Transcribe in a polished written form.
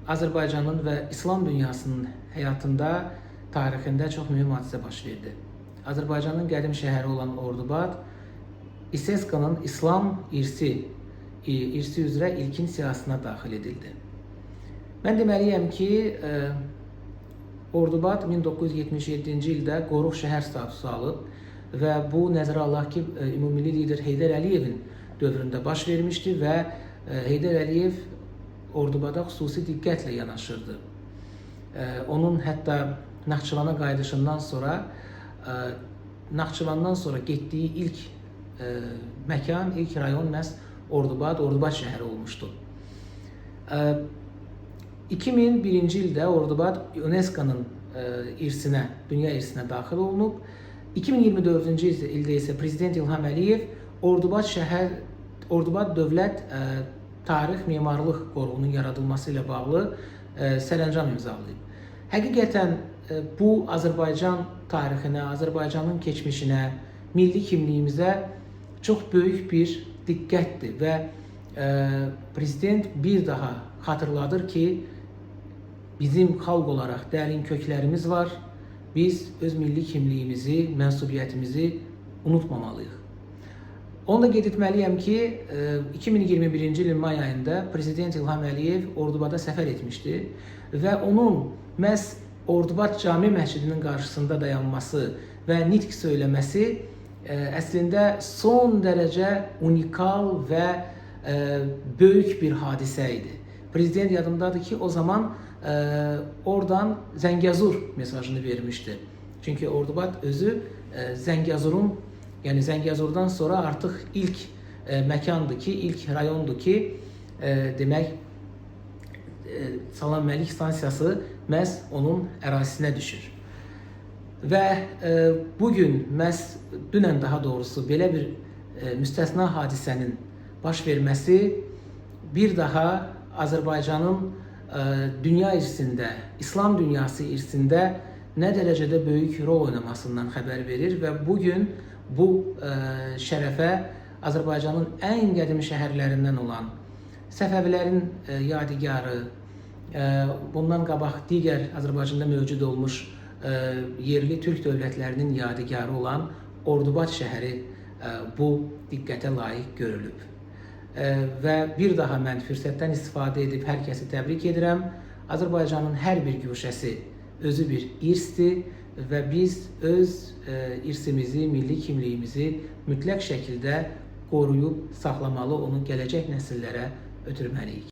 Azərbaycanın və İslam dünyasının həyatında, tarixində çox mühüm hadisə baş verdi. Azərbaycanın qədim şəhəri olan Ordubad, İSESKA-nın İslam irsi üzrə ilkin siyahısına daxil edildi. Mən deməliyəm ki, Ordubad 1977-ci ildə qoruq şəhər statusu alıb və bu nəzərə alaq ki, ümummilli lider Heydər Əliyevin dövründə baş vermişdi və Heydər Əliyev Ordubada xüsusi diqqətlə yanaşırdı. Onun hətta Naxçıvana qayıdışından sonra getdiyi ilk məkan, ilk rayon məhz Ordubad şəhəri olmuşdu. 2001-ci ildə Ordubad UNESCO-nın dünya irsinə daxil olunub. 2024-cü ildə isə Prezident İlham Əliyev Ordubad Dövlət Tarix Memarlıq Qoruğunun yaradılması ilə bağlı sərəncam imzalayıb. Həqiqətən bu Azərbaycan tarixinə, Azərbaycanın keçmişinə, milli kimliyimizə çox böyük bir diqqətdir və Prezident bir daha xatırladır ki, bizim xalq olaraq dərin köklərimiz var, biz öz milli kimliyimizi, mənsubiyyətimizi unutmamalıyıq. Onu da qeyd etməliyəm ki, 2021-ci ilin may ayında Prezident İlham Əliyev Ordubada səfər etmişdi və onun məhz Ordubad Cami Məscidinin qarşısında dayanması və nitq söyləməsi əslində son dərəcə unikal və böyük bir hadisə idi. Prezident yadımdadır ki, o zaman oradan Zəngəzur mesajını vermişdi. Çünki Ordubad özü Zəngəzurdan sonra artıq ilk məkandır ki, ilk rayondur ki, demək, Salam Məlik stansiyası məhz onun ərazisinə düşür. Və bugün, dünən daha doğrusu, belə bir müstəsna hadisənin baş verməsi bir daha Azərbaycanın dünya irsində, İslam dünyası irsində nə dərəcədə böyük rol oynamasından xəbər verir və bugün bu şərəfə Azərbaycanın ən qədim şəhərlərindən olan Səfəvilərin yadigarı, bundan qabaq digər Azərbaycanda mövcud olmuş yerli türk dövlətlərinin yadigarı olan Ordubad şəhəri bu diqqətə layiq görülüb. Və bir daha mən fürsətdən istifadə edib hər kəsi təbrik edirəm. Azərbaycanın hər bir güşəsi özü bir irsdir və biz öz irsimizi, milli kimliyimizi mütləq şəkildə qoruyub saxlamalı, onu gələcək nəsillərə ötürməliyik.